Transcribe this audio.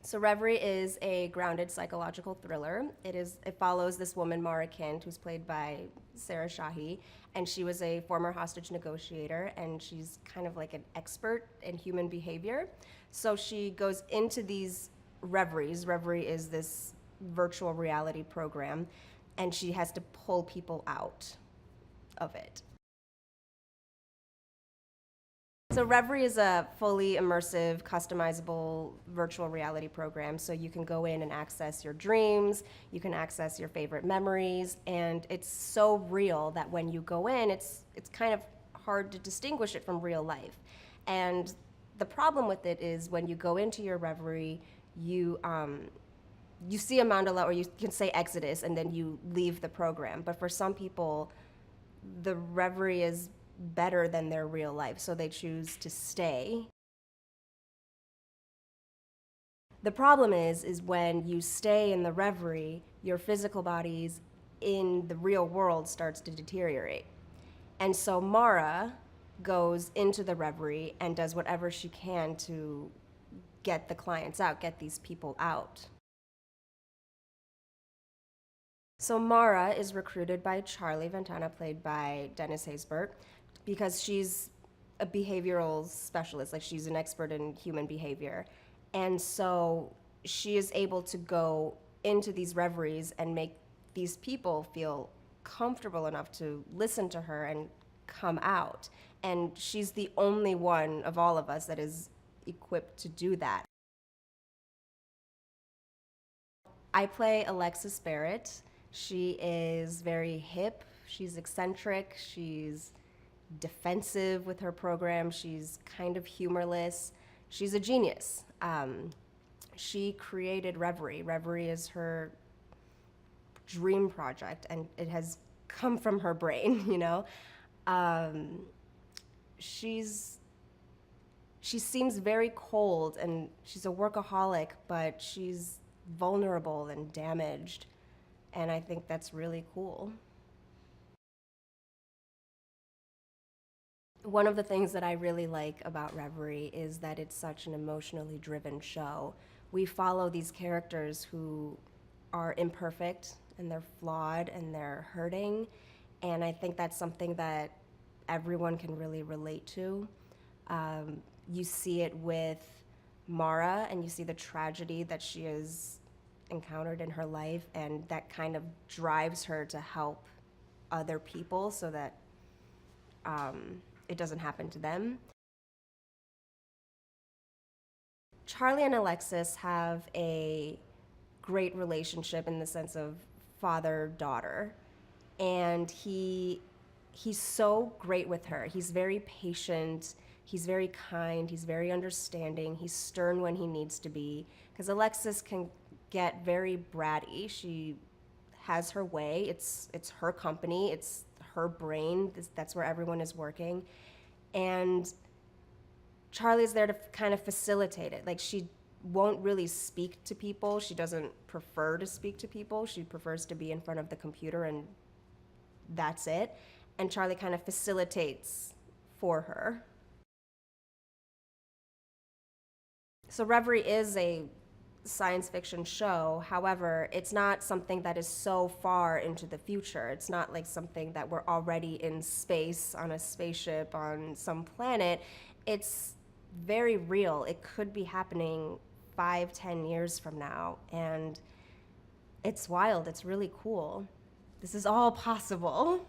So Reverie is a grounded psychological thriller. It follows this woman, Mara Kint, who's played by Shahi, and she was a former hostage negotiator, and she's kind of like an expert in human behavior. So she goes into these reveries. Reverie is this virtual reality program, and she has to pull people out of it. So Reverie is a fully immersive, customizable virtual reality program. So you can go in and access your dreams, you can access your favorite memories, and it's so real that when you go in, it's kind of hard to distinguish it from real life. And the problem with it is when you go into your Reverie, you see a mandala, or you can say Exodus, and then you leave the program. But for some people, the Reverie is better than their real life, so they choose to stay. The problem is when you stay in the Reverie, your physical bodies in the real world starts to deteriorate. And so Mara goes into the Reverie and does whatever she can to get the clients out, get these people out. So Mara is recruited by Charlie Ventana, played by Dennis Haysbert, because she's a behavioral specialist, like she's an expert in human behavior. And so she is able to go into these reveries and make these people feel comfortable enough to listen to her and come out. And she's the only one of all of us that is equipped to do that. I play Alexis Barrett. She is very hip, she's eccentric, she's defensive with her program, she's kind of humorless, she's a genius. She created Reverie. Reverie is her dream project, and it has come from her brain, you know? She seems very cold, and she's a workaholic, but she's vulnerable and damaged, and I think that's really cool. One of the things that I really like about Reverie is that it's such an emotionally driven show. We follow these characters who are imperfect, and they're flawed, and they're hurting, and I think that's something that everyone can really relate to. You see it with Mara, and you see the tragedy that she has encountered in her life, and that kind of drives her to help other people so that it doesn't happen to them. Charlie and Alexis have a great relationship in the sense of father-daughter, and he's so great with her. He's very patient, he's very kind, he's very understanding, he's stern when he needs to be, because Alexis can get very bratty. She has her way, it's her company, it's her brain, that's where everyone is working. And Charlie's there to kind of facilitate it. Like, she won't really speak to people. She doesn't prefer to speak to people. She prefers to be in front of the computer, and that's it. And Charlie kind of facilitates for her. So Reverie is a science fiction show. However, it's not something that is so far into the future. It's not like something that we're already in space on a spaceship on some planet. It's very real. It could be happening 5-10 years from now, and it's wild. It's really cool. This is all possible.